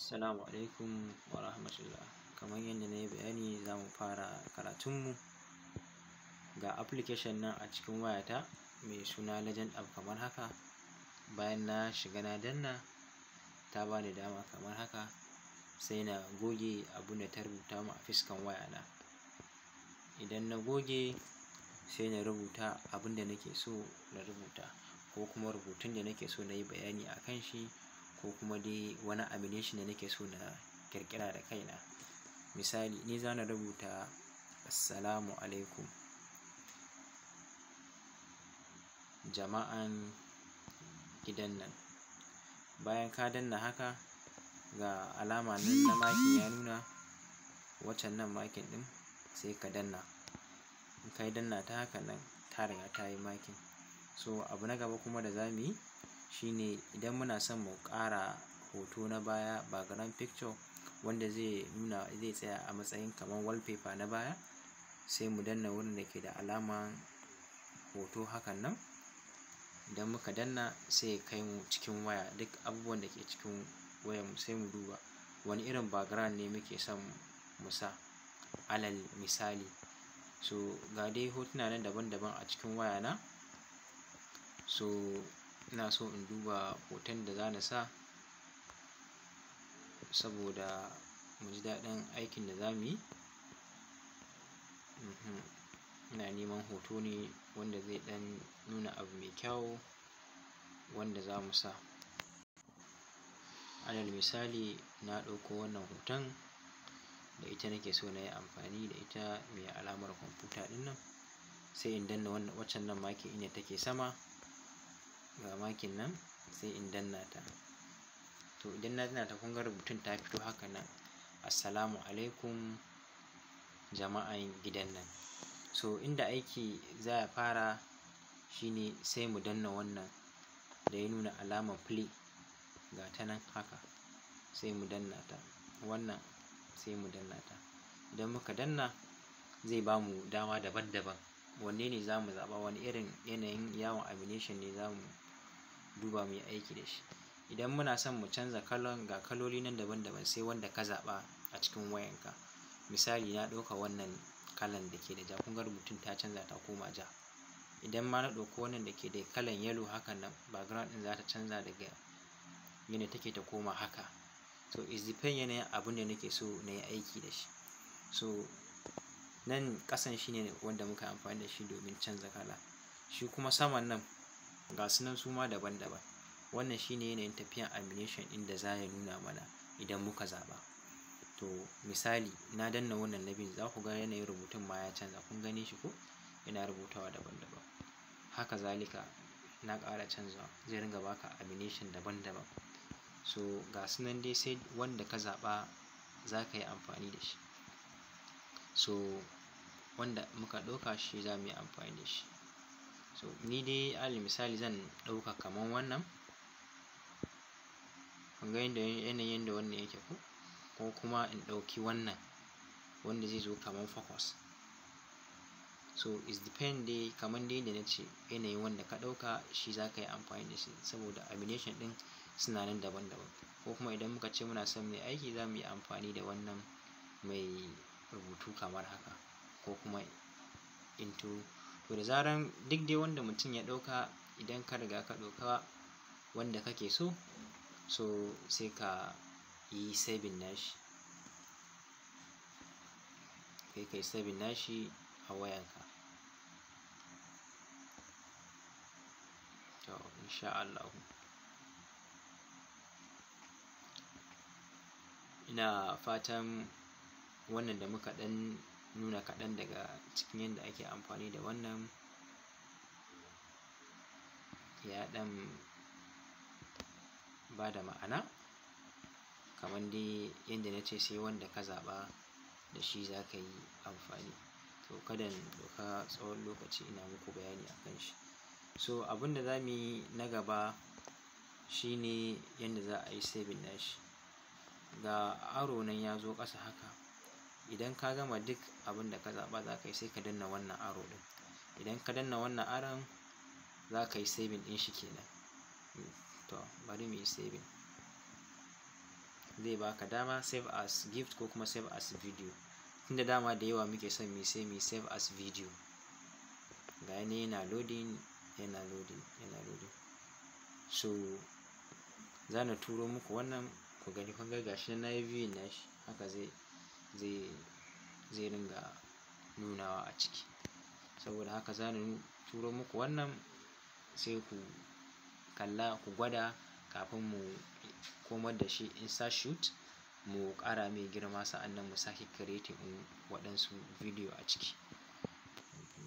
Assalamu alaikum wa rahmatullah. Kamar yadda na yi bayani, za mu fara karatunmu. Ga application nan a cikin wayata mai suna Legend app kamar haka. Bayan na shiga na danna, ta bani dama kamar haka, sai na goge abun da ta rubuta mu a fiskan wayana. Idan na goge, sai na rubuta abin da nake so na rubuta, ko kuma rubutun da nake so na yi bayani a kan shi, ko kuma dai wani animation da nake so na ƙirƙira da kaina. Misali, ni za na rubuta Assalamu alaikum jama'an gidan nan. Bayan ka danna haka, ga alama nan na makin ya nuna, waccan nan makin ɗin sai ka danna. In ka danna ta haka nan, ta riga ta yi makin. So abu na gaba kuma da za mu yi shine, idan muna son mu ƙara hoto na baya, background picture, wanda zai tsaya a matsayin kamar wallpaper na baya, sai mu danna wurin da ke da alaman hoto hakan nan. Idan muka danna, sai ya kai mu cikin waya, duk abubuwan da ke cikin wayarmu sai mu duba wani irin background ne muke son mu sa. Alal misali, so ga dai hotuna nan daban-daban a cikin wayana. So ina so in duba hoton da za na sa saboda mu ji daɗin aikin da za mu yi. Ina neman hoto ne wanda zai ɗan nuna abu mai kyau wanda za mu sa. Alal misali, na ɗauko wannan hoton da ita nake so na yi amfani da ita, mai alamar kwamfuta ɗin nan. Sai in danna waccan nan makin inda take sama, ga makin nan, sai in danna ta. To idan na danna ta, kun ga rubutun ta fito haka nan, Assalamu alaikum jama'an gidan nan. So inda aiki za ya fara shine, sai mu danna wannan da ya nuna alamar play, ga ta nan haka, sai mu danna ta. Wannan sai mu danna ta. Idan muka danna, zai ba mu dama daban-daban. Wanne ne za mu zaɓa, wani irin yanayin yawon animation ne za mu duba mu yi aiki da shi. Idan muna son mu canza kalon, ga kaloli nan daban-daban, sai wanda ka zaɓa a cikin wayanka. Misali, na ɗauka wannan kalan da ke da ja, kun ga rubutun ta canza ta koma ja. Idan ma na ɗauko wannan da ke da kalan yellow hakan nan, background ɗin za ta canza daga yadda take ta koma haka. So it depends yanayin abin da nake so na yi aiki da shi. So nan ƙasan shi ne wanda muka amfani da shi domin canza kala. Shi kuma saman nan, ga su nan su ma daban-daban. Wannan shi ne yanayin tafiyan animation ɗin da za ya nuna mana idan muka zaɓa. To misali, na danna wannan na biyu, za ku ga yanayin rubutun ma ya canza. Kun gane shi ko? Yana rubutawa daban-daban. Haka zalika, na ƙara canzawa, zai ringa baka animation daban-daban. So ga su nan dai, sai wanda ka zaɓa za ka yi amfani da shi. So wanda muka ɗauka shi za mu yi amfani da shi. So ni dai alal misali zan ɗauka kamar wannan. Kun ga yanayin yadda wannan yake ko? Ko kuma in ɗauki wannan wanda zai zo kamar focus. So it depends dai, kamar dai da na ce, yanayin wanda ka ɗauka shi za ka yi amfani da shi, saboda animation ɗin suna nan daban-daban. Ko kuma idan muka ce muna son mai aiki, za mu yi amfani da wannan mai rubutu kamar haka, ko kuma into. To da zaran duk dai wanda mutum ya ɗauka, idan ka riga ka ɗauka wanda kake so, so sai ka yi saving nashi. Kai kai saving nashi a wayanka. To insha Allah, ina fatan wannan da muka ɗan nuna kaɗan daga cikin yadda ake amfani da wannan, ya ɗan ba da ma'ana. Kamar dai yadda na ce, sai wanda ka zaɓa da shi za ka yi amfani. To kada in ɗauka tsawon lokaci ina muku bayani a kan shi. So abin da za mu yi na gaba shine yadda za a yi saving nashi. Ga arrow nan ya zo ƙasa haka. Idan ka gama duk abin da ka zaɓa, za ka yi, sai ka danna wannan arrow ɗin. Idan ka danna wannan arrow, za ka yi saving ɗin shi kenan. To bari mu yi saving. zai baka dama save as gift ko kuma save as video. Tunda dama da yawa muke son mu sai mu save as video. Ga ne yana loading. So za na turo muku wannan ku gani, kun ga gashi na yi viewing nashi, haka zai ringa nunawa a ciki. Saboda haka za na turo muku wannan sai ku kalla ku gwada kafin mu komar da shi insert shoot, mu ƙara mai girma, sa'annan mu sake creating waɗansu video a ciki.